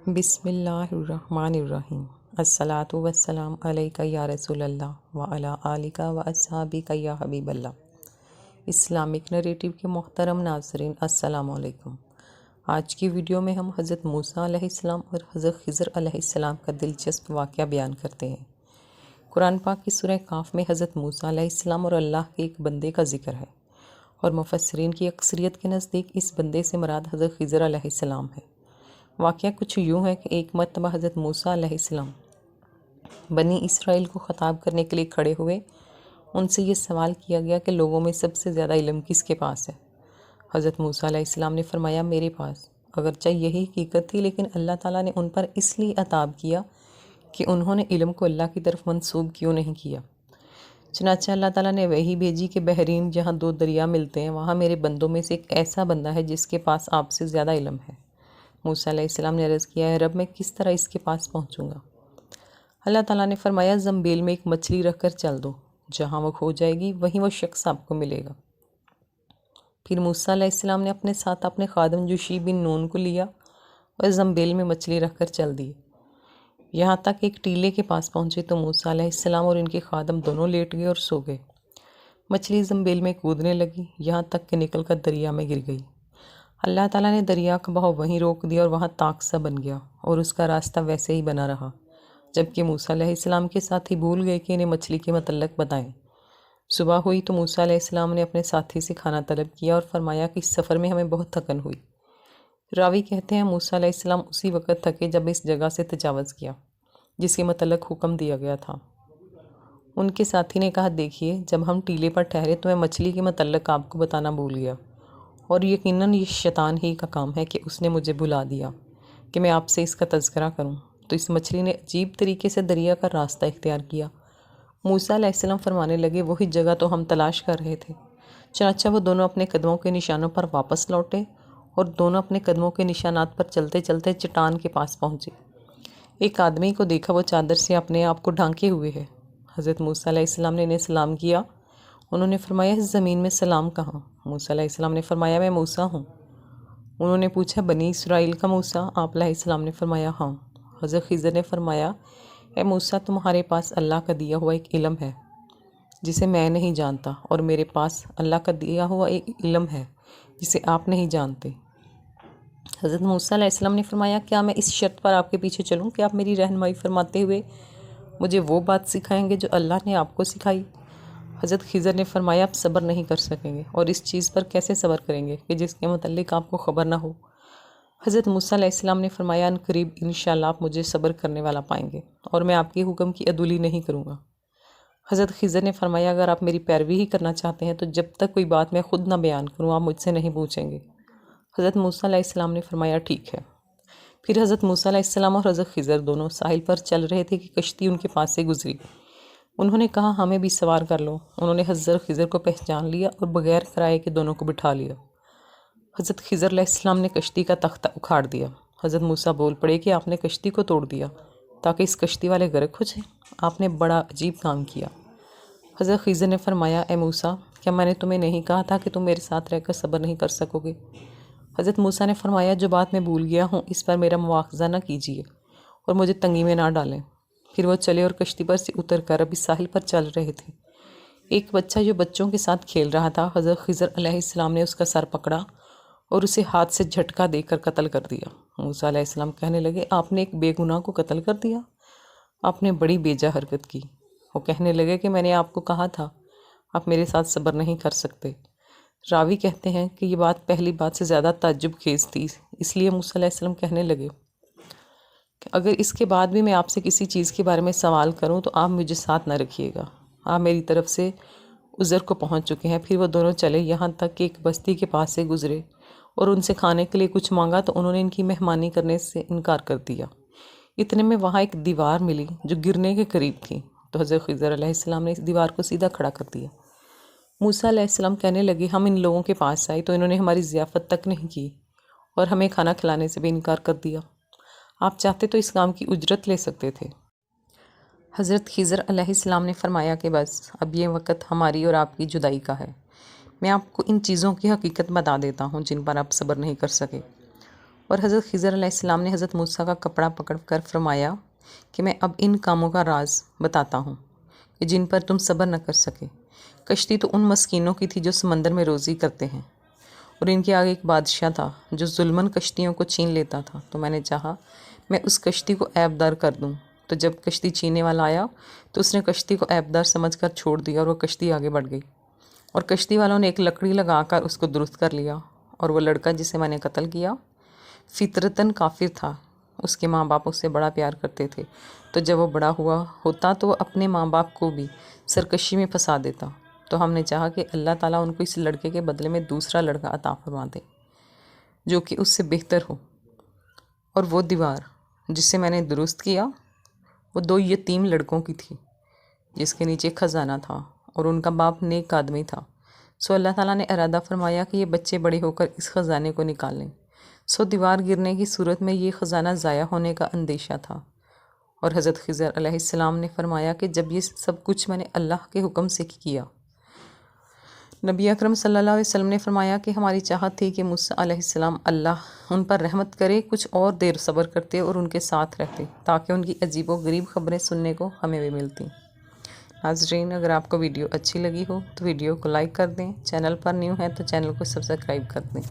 بسم اللہ الرحمن الرحیم۔ الصلاۃ والسلام علیک یا رسول اللہ وعلی آلک و اصحابک یا حبیب اللہ۔ اسلامک نریٹو کے محترم ناظرین، السلام علیکم۔ آج کی ویڈیو میں ہم حضرت موسیٰ علیہ السلام اور حضرت خضر علیہ السلام کا دلچسپ واقعہ بیان کرتے ہیں۔ قرآن پاک کی سورہ کاف میں حضرت موسیٰ علیہ السلام اور اللہ کے ایک بندے کا ذکر ہے، اور مفسرین کی اکثریت کے نزدیک اس بندے سے مراد حضرت خضر علیہ السلام ہے۔ واقعہ کچھ یوں ہے کہ ایک مرتبہ حضرت موسیٰ علیہ السلام بنی اسرائیل کو خطاب کرنے کے لیے کھڑے ہوئے۔ ان سے یہ سوال کیا گیا کہ لوگوں میں سب سے زیادہ علم کس کے پاس ہے؟ حضرت موسیٰ علیہ السلام نے فرمایا، میرے پاس۔ اگرچہ یہی حقیقت تھی، لیکن اللہ تعالیٰ نے ان پر اس لیے عتاب کیا کہ انہوں نے علم کو اللہ کی طرف منسوب کیوں نہیں کیا۔ چنانچہ اللہ تعالیٰ نے وحی بھیجی کہ بحرین جہاں دو دریا ملتے ہیں، وہاں میرے بندوں میں سے ایک ایسا بندہ ہے جس کے پاس آپ سے زیادہ علم ہے۔ موسیٰ علیہ السلام نے عرض کیا، ہے رب، میں کس طرح اس کے پاس پہنچوں گا؟ اللہ تعالیٰ نے فرمایا، زنبیل میں ایک مچھلی رکھ کر چل دو، جہاں وہ کھو جائے گی وہیں وہ شخص آپ کو ملے گا۔ پھر موسیٰ علیہ السلام نے اپنے ساتھ اپنے خادم یوشع بن نون کو لیا اور زنبیل میں مچھلی رکھ کر چل دیے۔ یہاں تک ایک ٹیلے کے پاس پہنچے تو موسیٰ علیہ السلام اور ان کے خادم دونوں لیٹ گئے اور سو گئے۔ مچھلی زنبیل میں کودنے لگی، یہاں تک کہ نکل کر دریا میں گر گئی۔ اللہ تعالیٰ نے دریا کا بہاؤ وہیں روک دیا اور وہاں طاق سا بن گیا، اور اس کا راستہ ویسے ہی بنا رہا، جبکہ موسیٰ علیہ السلام کے ساتھی بھول گئے کہ انہیں مچھلی کے متعلق بتائیں۔ صبح ہوئی تو موسیٰ علیہ السلام نے اپنے ساتھی سے کھانا طلب کیا اور فرمایا کہ اس سفر میں ہمیں بہت تھکن ہوئی۔ راوی کہتے ہیں موسیٰ علیہ السلام اسی وقت تھکے جب اس جگہ سے تجاوز کیا جس کے متعلق حکم دیا گیا تھا۔ ان کے ساتھی نے کہا، دیکھیے، جب ہم ٹیلے پر ٹھہرے تو میں مچھلی کے متعلق آپ کو بتانا بھول گیا، اور یقیناً یہ شیطان ہی کا کام ہے کہ اس نے مجھے بھلا دیا کہ میں آپ سے اس کا تذکرہ کروں۔ تو اس مچھلی نے عجیب طریقے سے دریا کا راستہ اختیار کیا۔ موسیٰ علیہ السلام فرمانے لگے، وہی جگہ تو ہم تلاش کر رہے تھے۔ چنانچہ وہ دونوں اپنے قدموں کے نشانوں پر واپس لوٹے، اور دونوں اپنے قدموں کے نشانات پر چلتے چلتے چٹان کے پاس پہنچے۔ ایک آدمی کو دیکھا، وہ چادر سے اپنے آپ کو ڈھانکے ہوئے ہے۔ حضرت موسیٰ علیہ السلام نے انہیں سلام کیا۔ انہوں نے فرمایا، اس زمین میں سلام کہاں؟ موسیٰ علیہ السلام نے فرمایا، میں موسیٰ ہوں۔ انہوں نے پوچھا، بنی اسرائیل کا موسیٰ؟ آپ علیہ السلام نے فرمایا، ہاں۔ حضرت خضر نے فرمایا، اے موسیٰ، تمہارے پاس اللہ کا دیا ہوا ایک علم ہے جسے میں نہیں جانتا، اور میرے پاس اللہ کا دیا ہوا ایک علم ہے جسے آپ نہیں جانتے۔ حضرت موسیٰ علیہ السلام نے فرمایا، کیا میں اس شرط پر آپ کے پیچھے چلوں کہ آپ میری رہنمائی فرماتے ہوئے مجھے وہ بات سکھائیں گے جو اللہ نے آپ کو سکھائی؟ حضرت خضر نے فرمایا، آپ صبر نہیں کر سکیں گے، اور اس چیز پر کیسے صبر کریں گے کہ جس کے متعلق آپ کو خبر نہ ہو؟ حضرت موسیٰ علیہ السلام نے فرمایا، ان قریب انشاءاللہ آپ مجھے صبر کرنے والا پائیں گے، اور میں آپ کے حکم کی عدولی نہیں کروں گا۔ حضرت خضر نے فرمایا، اگر آپ میری پیروی ہی کرنا چاہتے ہیں تو جب تک کوئی بات میں خود نہ بیان کروں آپ مجھ سے نہیں پوچھیں گے۔ حضرت موسیٰ علیہ السلام نے فرمایا، ٹھیک ہے۔ پھر حضرت موسیٰ علیہ السلام اور حضرت خضر دونوں ساحل پر چل رہے تھے کہ کشتی ان کے پاس سے گزری۔ انہوں نے کہا، ہمیں بھی سوار کر لو۔ انہوں نے حضرت خضر کو پہچان لیا اور بغیر کرائے کے دونوں کو بٹھا لیا۔ حضرت خضر علیہ السلام نے کشتی کا تختہ اکھاڑ دیا۔ حضرت موسیٰ بول پڑے کہ آپ نے کشتی کو توڑ دیا تاکہ اس کشتی والے غرق ہو جائیں۔ آپ نے بڑا عجیب کام کیا۔ حضرت خضر نے فرمایا، اے موسیٰ، کیا میں نے تمہیں نہیں کہا تھا کہ تم میرے ساتھ رہ کر صبر نہیں کر سکو گے؟ حضرت موسیٰ نے فرمایا، جو بات میں بھول گیا ہوں اس پر میرا مواخذہ نہ کیجیے اور مجھے تنگی میں نہ ڈالیں۔ پھر وہ چلے اور کشتی پر سے اتر کر ابھی ساحل پر چل رہے تھے۔ ایک بچہ جو بچوں کے ساتھ کھیل رہا تھا، حضرت خضر علیہ السلام نے اس کا سر پکڑا اور اسے ہاتھ سے جھٹکا دے کر قتل کر دیا۔ موسیٰ علیہ السلام کہنے لگے، آپ نے ایک بے گناہ کو قتل کر دیا؟ آپ نے بڑی بیجا حرکت کی۔ وہ کہنے لگے کہ میں نے آپ کو کہا تھا آپ میرے ساتھ صبر نہیں کر سکتے۔ راوی کہتے ہیں کہ یہ بات پہلی بات سے زیادہ تعجب خیز تھی، اس لیے موسیٰ علیہ السلام کہنے لگے کہ اگر اس کے بعد بھی میں آپ سے کسی چیز کے بارے میں سوال کروں تو آپ مجھے ساتھ نہ رکھیے گا، آپ میری طرف سے عذر کو پہنچ چکے ہیں۔ پھر وہ دونوں چلے، یہاں تک کہ ایک بستی کے پاس سے گزرے اور ان سے کھانے کے لیے کچھ مانگا تو انہوں نے ان کی مہمانی کرنے سے انکار کر دیا۔ اتنے میں وہاں ایک دیوار ملی جو گرنے کے قریب تھی، تو حضرت خضر علیہ السلام نے اس دیوار کو سیدھا کھڑا کر دیا۔ موسیٰ علیہ السلام کہنے لگے، ہم ان لوگوں کے پاس آئے تو انہوں نے ہماری ضیافت تک نہیں کی اور ہمیں کھانا کھلانے سے بھی انکار کر دیا۔ آپ چاہتے تو اس کام کی اجرت لے سکتے تھے۔ حضرت خضر علیہ السلام نے فرمایا کہ بس اب یہ وقت ہماری اور آپ کی جدائی کا ہے۔ میں آپ کو ان چیزوں کی حقیقت بتا دیتا ہوں جن پر آپ صبر نہیں کر سکے۔ اور حضرت خضر علیہ السلام نے حضرت موسیٰ کا کپڑا پکڑ کر فرمایا کہ میں اب ان کاموں کا راز بتاتا ہوں کہ جن پر تم صبر نہ کر سکے۔ کشتی تو ان مسکینوں کی تھی جو سمندر میں روزی کرتے ہیں، اور ان کے آگے ایک بادشاہ تھا جو ظلماً کشتیوں کو چھین لیتا تھا۔ تو میں نے چاہا میں اس کشتی کو عیب دار کر دوں، تو جب کشتی چھیننے والا آیا تو اس نے کشتی کو عیب دار سمجھ کر چھوڑ دیا، اور وہ کشتی آگے بڑھ گئی، اور کشتی والوں نے ایک لکڑی لگا کر اس کو درست کر لیا۔ اور وہ لڑکا جسے میں نے قتل کیا فطرتاً کافر تھا، اس کے ماں باپ اس سے بڑا پیار کرتے تھے، تو جب وہ بڑا ہوا ہوتا تو وہ اپنے ماں باپ کو بھی سرکشی میں پھنسا دیتا۔ تو ہم نے چاہا کہ اللہ تعالیٰ ان کو اس لڑکے کے بدلے میں دوسرا لڑکا عطا فرما دے جو کہ اس سے بہتر ہو۔ اور وہ دیوار جسے میں نے درست کیا وہ 2 یتیم لڑکوں کی تھی، جس کے نیچے خزانہ تھا، اور ان کا باپ نیک آدمی تھا۔ سو اللہ تعالیٰ نے ارادہ فرمایا کہ یہ بچے بڑے ہو کر اس خزانے کو نکال لیں۔ سو دیوار گرنے کی صورت میں یہ خزانہ ضائع ہونے کا اندیشہ تھا، اور حضرت خضر علیہ السلام نے فرمایا کہ جب یہ سب کچھ میں نے اللہ کے حکم سے کیا۔ نبی اکرم صلی اللہ علیہ وسلم نے فرمایا کہ ہماری چاہت تھی کہ موسیٰ علیہ السلام اللہ ان پر رحمت کرے کچھ اور دیر صبر کرتے اور ان کے ساتھ رہتے، تاکہ ان کی عجیب و غریب خبریں سننے کو ہمیں بھی ملتی۔ ناظرین، اگر آپ کو ویڈیو اچھی لگی ہو تو ویڈیو کو لائک کر دیں، چینل پر نیو ہیں تو چینل کو سبسکرائب کر دیں۔